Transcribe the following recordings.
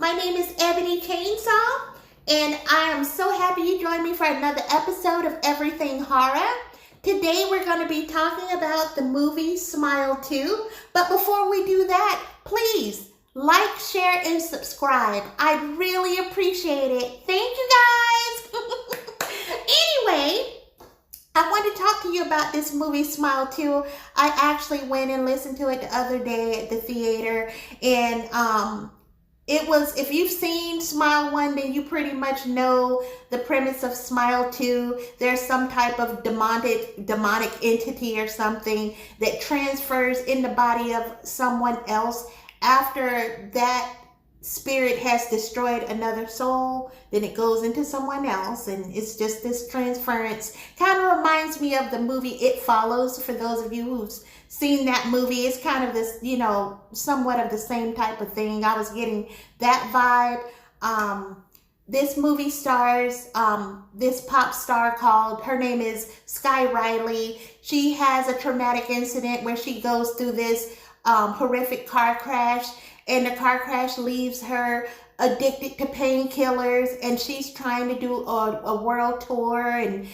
My name is Ebony Chainsaw, and I am so happy you joined me for another episode of Everything Horror. Today we're going to be talking about the movie Smile 2, but before we do that, please like, share, and subscribe. I'd really appreciate it. Thank you guys. Anyway, I want to talk to you about this movie Smile 2. I actually went and listened to it the other day at the theater, and it was, if you've seen Smile 1, then you pretty much know the premise of Smile 2. There's some type of demonic entity or something that transfers in the body of someone else. After that spirit has destroyed another soul, then it goes into someone else, and it's just this transference. Kind of reminds me of the movie It Follows. For those of you who've seen that movie, it's kind of this, somewhat of the same type of thing. I was getting that vibe. This movie stars this pop star her name is Sky Riley. She has a traumatic incident where she goes through this horrific car crash, and the car crash leaves her addicted to painkillers, and she's trying to do a world tour and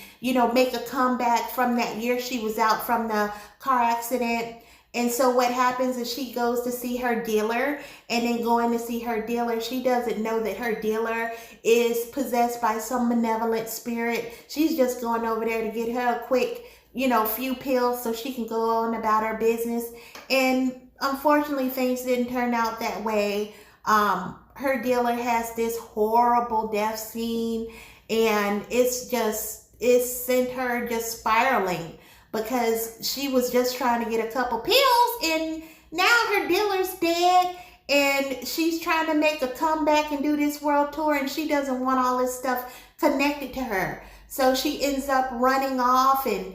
make a comeback from that year she was out from the car accident. And so what happens is she goes to see her dealer, and then going to see her dealer, she doesn't know that her dealer is possessed by some malevolent spirit. She's just going over there to get her a quick few pills so she can go on about her business. And unfortunately, things didn't turn out that way. Her dealer has this horrible death scene, and it sent her just spiraling, because she was just trying to get a couple pills, and now her dealer's dead, and she's trying to make a comeback and do this world tour, and she doesn't want all this stuff connected to her. So she ends up running off and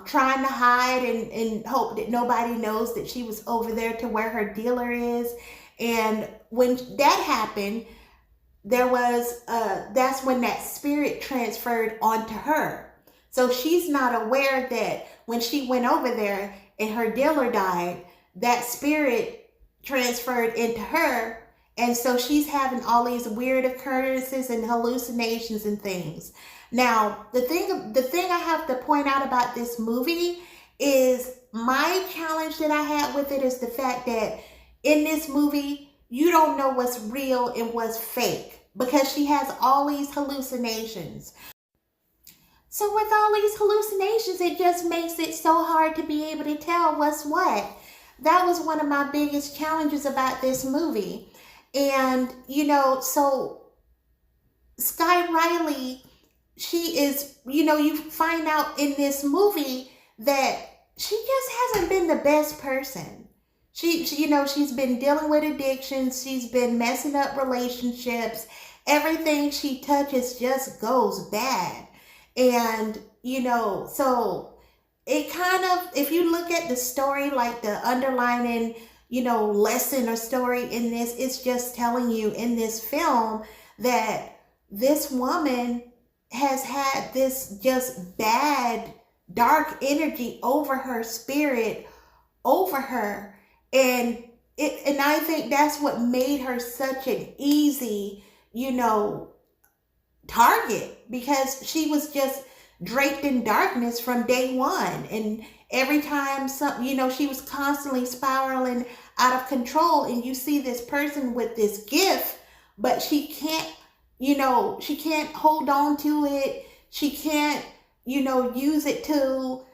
trying to hide and hope that nobody knows that she was over there to where her dealer is. And when that happened, that's when that spirit transferred onto her. So she's not aware that when she went over there and her dealer died, that spirit transferred into her. And so she's having all these weird occurrences and hallucinations and things. Now, the thing I have to point out about this movie is my challenge that I had with it is the fact that in this movie, you don't know what's real and what's fake, because she has all these hallucinations. So with all these hallucinations, it just makes it so hard to be able to tell what's what. That was one of my biggest challenges about this movie. And, so Sky Riley, she is, you find out in this movie that she just hasn't been the best person. She's been dealing with addictions. She's been messing up relationships. Everything she touches just goes bad. And, so it kind of, if you look at the story, like the underlining, lesson or story in this, it's just telling you in this film that this woman has had this just bad, dark energy over her spirit, over her. And I think that's what made her such an easy, target, because she was just draped in darkness from day one. And every time she was constantly spiraling out of control, and you see this person with this gift, but she can't, she can't hold on to it. She can't, use it to,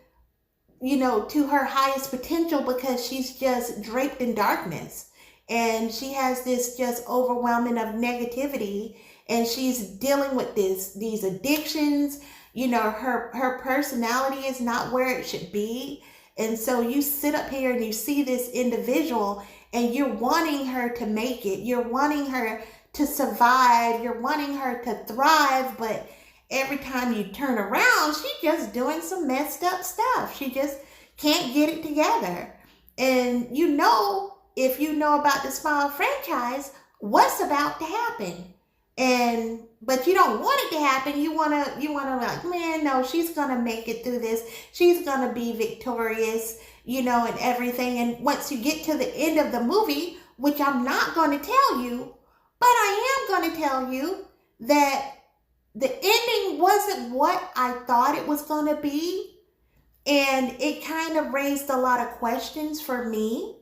to her highest potential, because she's just draped in darkness. And she has this just overwhelming of negativity, and she's dealing with these addictions. Her personality is not where it should be. And so you sit up here and you see this individual, and you're wanting her to make it. You're wanting her to survive. You're wanting her to thrive. But every time you turn around, she's just doing some messed up stuff. She just can't get it together. And if you know about the Smile franchise, what's about to happen. But you don't want it to happen. You wanna like, man, no, she's gonna make it through this. She's gonna be victorious, and everything. And once you get to the end of the movie, which I'm not gonna tell you, But I am going to tell you that the ending wasn't what I thought it was going to be. And it kind of raised a lot of questions for me.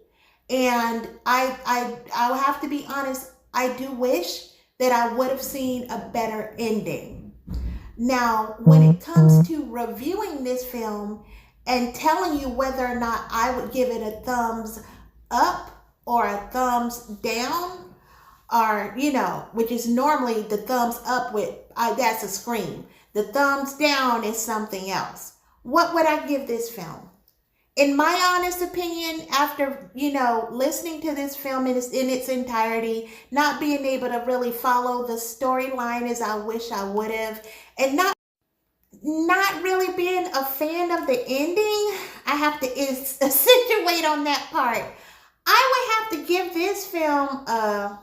And I'll have to be honest, I do wish that I would have seen a better ending. Now, when it comes to reviewing this film and telling you whether or not I would give it a thumbs up or a thumbs down, or, which is normally the thumbs up that's a scream. The thumbs down is something else. What would I give this film? In my honest opinion, after, listening to this film in its entirety, not being able to really follow the storyline as I wish I would have, and not really being a fan of the ending, I have to accentuate on that part. I would have to give this film a...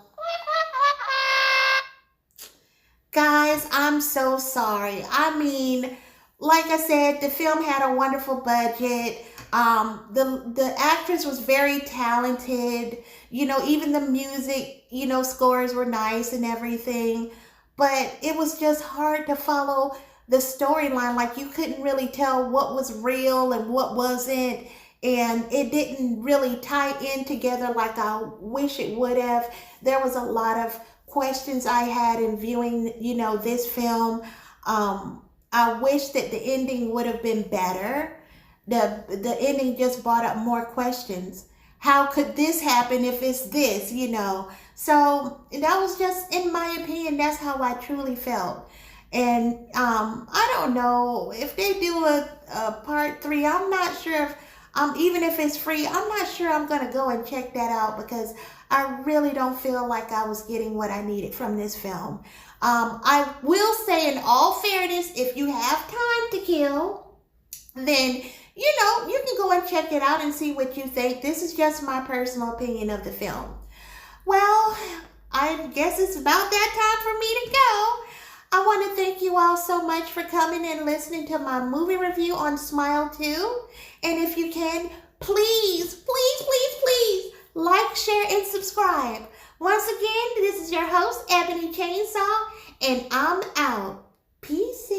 Guys, I'm so sorry. I mean, like I said, the film had a wonderful budget. The actress was very talented. Even the music, scores were nice and everything. But it was just hard to follow the storyline. Like, you couldn't really tell what was real and what wasn't. And it didn't really tie in together like I wish it would have. There was a lot of questions I had in viewing, this film. I wish that the ending would have been better. The ending just brought up more questions. How could this happen if it's this, So that was just, in my opinion, that's how I truly felt. And I don't know if they do a part 3. I'm not sure if, even if it's free, I'm not sure I'm going to go and check that out, because I really don't feel like I was getting what I needed from this film. I will say, in all fairness, if you have time to kill, then, you can go and check it out and see what you think. This is just my personal opinion of the film. Well, I guess it's about that time for me to go. I want to thank you all so much for coming and listening to my movie review on Smile 2. And if you can, please, please, please, please like, share, and subscribe. Once again, this is your host, Ebony Chainsaw, and I'm out. Peace.